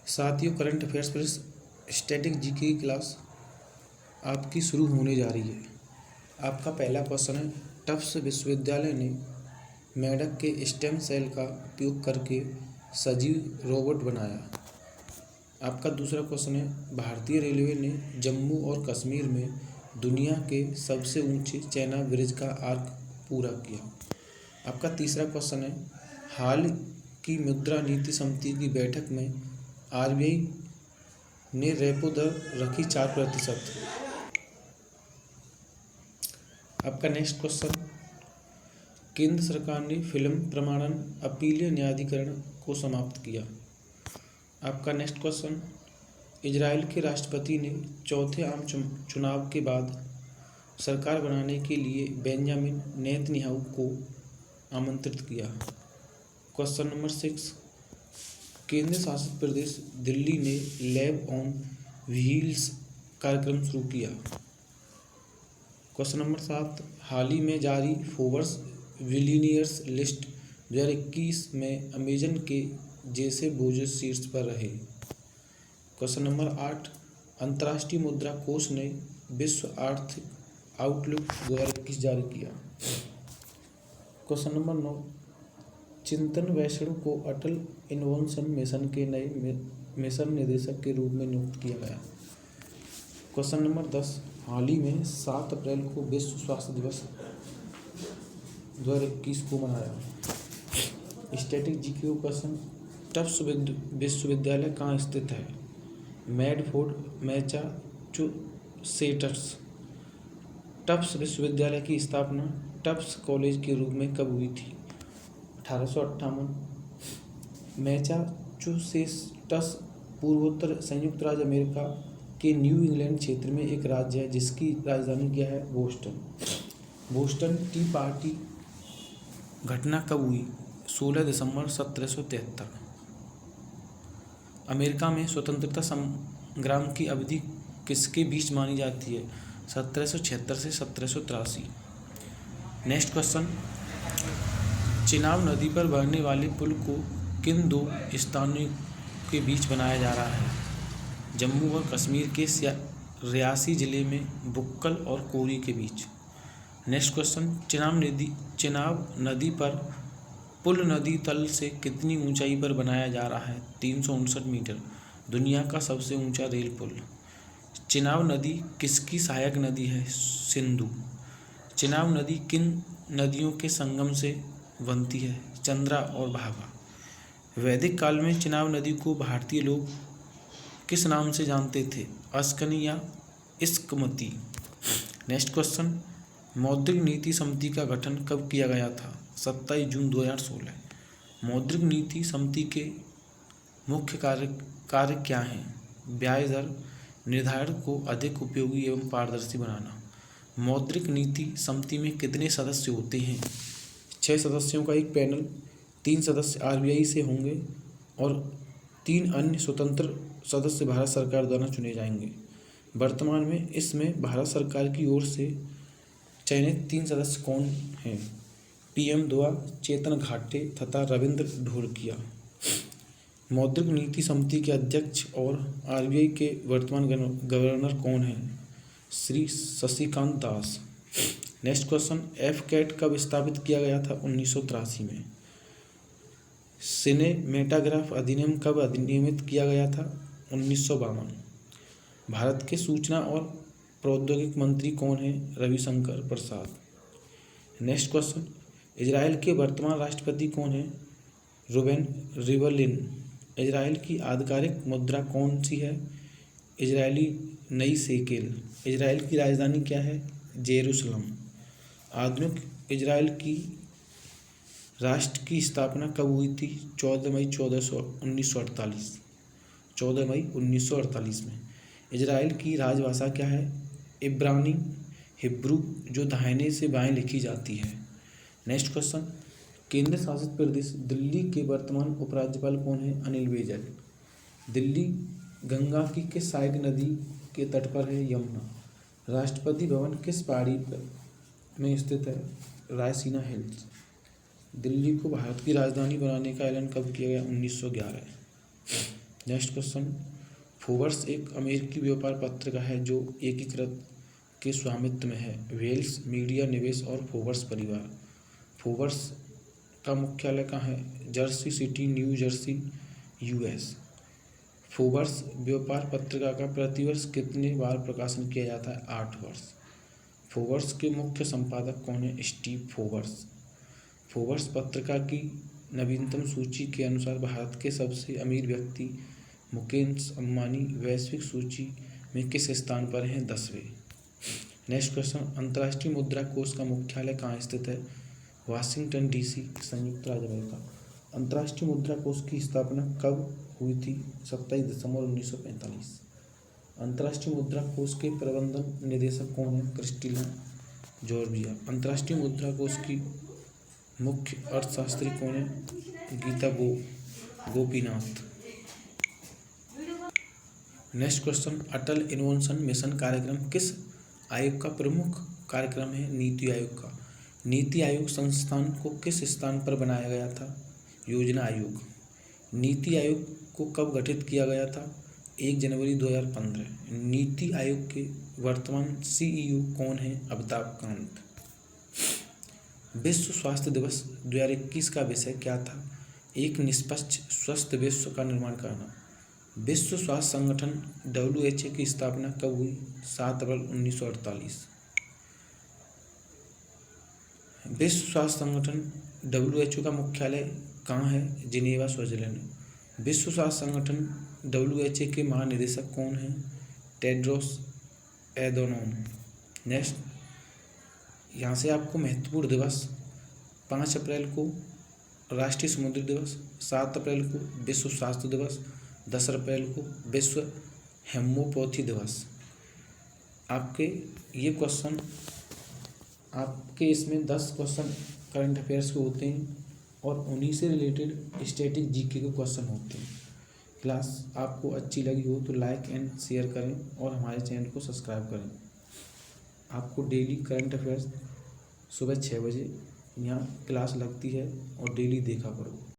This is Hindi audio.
साथियों, करंट अफेयर्स पर स्टैटिक जीके की क्लास आपकी शुरू होने जा रही है। आपका पहला क्वेश्चन है, टफ्ट्स विश्वविद्यालय ने मेंढक के स्टेम सेल का उपयोग करके सजीव रोबोट बनाया। आपका दूसरा क्वेश्चन है, भारतीय रेलवे ने जम्मू और कश्मीर में दुनिया के सबसे ऊंचे चाइना ब्रिज का आर्क पूरा किया। आपका तीसरा क्वेश्चन है, हाल की मुद्रा नीति समिति की बैठक में आरबीआई ने रेपो दर रखी 4%। आपका नेक्स्ट क्वेश्चन, केंद्र सरकार ने फिल्म प्रमाणन अपीलीय न्यायाधिकरण को समाप्त किया। आपका नेक्स्ट क्वेश्चन, इजराइल के राष्ट्रपति ने चौथे आम चुनाव के बाद सरकार बनाने के लिए बेंजामिन नेतन्याहू को आमंत्रित किया। क्वेश्चन नंबर 6, केंद्र शासित प्रदेश दिल्ली ने लैब ऑन व्हील्स कार्यक्रम शुरू किया। क्वेश्चन नंबर 7, हाल ही में जारी फोर्ब्स बिलियनियर्स लिस्ट 2021 में अमेजन के जेसे बेजोस शीर्ष पर रहे। क्वेश्चन नंबर 8, अंतर्राष्ट्रीय मुद्रा कोष ने विश्व आर्थिक आउटलुक 2021 जारी किया। क्वेश्चन नंबर 9, चिंतन वैष्णव को अटल इनोवेशन मिशन के नए मिशन निदेशक के रूप में नियुक्त किया गया। क्वेश्चन नंबर 10, हाल ही में 7 अप्रैल को विश्व स्वास्थ्य दिवस 2021 को मनाया। स्टैटिक जीके क्वेश्चन, टफ्ट्स विश्वविद्यालय कहाँ स्थित है? मैडफोर्ड, मैसाचुसेट्स। टफ्ट्स विश्वविद्यालय की स्थापना टफ्ट्स कॉलेज के रूप में कब हुई थी? 1858। मैसाचुसेट्स पूर्वोत्तर संयुक्त राज्य अमेरिका के न्यू इंग्लैंड क्षेत्र में एक राज्य है जिसकी राजधानी क्या है? बोस्टन। बोस्टन टी पार्टी घटना कब हुई? 16 दिसंबर 1773। अमेरिका में स्वतंत्रता संग्राम की अवधि किसके बीच मानी जाती है? 1776 से 1783। नेक्स्ट क्वेश्चन, चिनाब नदी पर बहने वाले पुल को किन दो स्थानों के बीच बनाया जा रहा है? जम्मू और कश्मीर के रियासी जिले में बुक्कल और कोरी के बीच। नेक्स्ट क्वेश्चन, चिनाब नदी पर पुल नदी तल से कितनी ऊंचाई पर बनाया जा रहा है? 359 मीटर। दुनिया का सबसे ऊंचा रेल पुल। चिनाब नदी किसकी सहायक नदी है? सिंधु। चिनाब नदी किन नदियों के संगम से बनती है? चंद्रा और भागा। वैदिक काल में चिनाब नदी को भारतीय लोग किस नाम से जानते थे? अस्कनी या इस्कमती। नेक्स्ट क्वेश्चन, मौद्रिक नीति समिति का गठन कब किया गया था? 27 जून 2016। मौद्रिक नीति समिति के मुख्य कार्य क्या हैं? ब्याज दर निर्धारण को अधिक उपयोगी एवं पारदर्शी बनाना। मौद्रिक नीति समिति में कितने सदस्य होते हैं? 6 सदस्यों का एक पैनल। 3 सदस्य आरबीआई से होंगे और 3 अन्य स्वतंत्र सदस्य भारत सरकार द्वारा चुने जाएंगे। वर्तमान में इसमें भारत सरकार की ओर से चयनित 3 सदस्य कौन हैं? पीएम दुआ, चेतन घाटे तथा रविंद्र ढोलकिया। मौद्रिक नीति समिति के अध्यक्ष और आरबीआई के वर्तमान गवर्नर कौन हैं? Shri Shashikant Das. Next question, AFCAT कब स्थापित किया गया था? 1983 में। सिनेमेटाग्राफ अधिनियम कब अधिनियमित किया गया था? 1952। भारत के सूचना और प्रौद्योगिकी मंत्री कौन हैं? रविशंकर प्रसाद। नेक्स्ट क्वेश्चन, इजराइल के वर्तमान राष्ट्रपति कौन हैं? Reuben Rivlin. इजराइल की आधिकारिक मुद्रा कौन सी है? इजरायली नई शेकेल। इजराइल की राजधानी क्या है? जेरूसलम। आधुनिक इजराइल की राष्ट्र की स्थापना कब हुई थी? 14 मई 1948। 14 मई 1948 में। इजराइल की राजभाषा क्या है? इब्रानी हिब्रू, जो दाहिने से बाएं लिखी जाती है। नेक्स्ट क्वेश्चन, केंद्र शासित प्रदेश दिल्ली के वर्तमान उपराज्यपाल कौन है? अनिल बैजल। दिल्ली गंगा की किस सहायक नदी के तट पर है? यमुना। राष्ट्रपति भवन किस पहाड़ी में स्थित है? रायसीना हिल्स। दिल्ली को भारत की राजधानी बनाने का ऐलान कब किया गया? 1911। नेक्स्ट क्वेश्चन, फोर्ब्स एक अमेरिकी व्यापार पत्रिका है जो एकीकृत के स्वामित्व में है। वेल्स मीडिया निवेश और फोर्ब्स परिवार। फोर्ब्स का मुख्यालय कहाँ है? Jersey city, new Jersey, US. Forbes व्यापार पत्रिका का प्रतिवर्ष कितने बार प्रकाशन किया जाता है? 8 वर्ष। फोर्ब्स के मुख्य संपादक कौन है? Steve Forbes. फोर्ब्स पत्रिका की नवीनतम सूची के अनुसार भारत के सबसे अमीर व्यक्ति मुकेश अंबानी वैश्विक सूची में किस स्थान पर हैं? 10वें। नेक्स्ट क्वेश्चन, अंतर्राष्ट्रीय मुद्रा कोष का मुख्यालय कहाँ स्थित है? वाशिंगटन डीसी, संयुक्त राज्य अमेरिका। अंतर्राष्ट्रीय मुद्रा कोष की स्थापना कब हुई थी? 27 दिसंबर 1945। अंतर्राष्ट्रीय मुद्रा कोष के प्रबंधन निदेशक कौन है? Christina Georgia. अंतर्राष्ट्रीय मुद्रा कोष की मुख्य अर्थशास्त्री कौन है? गीता गोपीनाथ। नेक्स्ट क्वेश्चन, अटल इनोवेशन मिशन कार्यक्रम किस आयोग का प्रमुख कार्यक्रम है? नीति आयोग का। नीति आयोग संस्थान को किस स्थान पर बनाया गया था? योजना आयोग। नीति आयोग को कब गठित किया गया था? 1 जनवरी 2015। नीति आयोग के वर्तमान सीईओ कौन है? अमिताभ कांत। विश्व स्वास्थ्य दिवस 2021 का विषय क्या था? एक निष्पक्ष स्वस्थ विश्व का निर्माण करना। विश्व स्वास्थ्य संगठन WHO की स्थापना कब हुई? 7 अप्रैल 1948। विश्व स्वास्थ्य संगठन WHO का मुख्यालय कहाँ है? Geneva, Switzerland. विश्व स्वास्थ्य संगठन WHO के महानिदेशक कौन हैं? टेड्रोस एधनोम। नेक्स्ट, यहाँ से आपको महत्वपूर्ण दिवस 5 अप्रैल को राष्ट्रीय समुद्री दिवस, 7 अप्रैल को विश्व स्वास्थ्य दिवस, 10 अप्रैल को विश्व हेमोपैथी दिवस। आपके ये क्वेश्चन आपके इसमें 10 क्वेश्चन करंट अफेयर्स के होते हैं और उन्हीं से रिलेटेड स्टैटिक जीके के क्वेश्चन होते हैं। क्लास आपको अच्छी लगी हो तो लाइक एंड शेयर करें और हमारे चैनल को सब्सक्राइब करें। आपको डेली करंट अफेयर्स सुबह 6 बजे यहाँ क्लास लगती है और डेली देखा करो।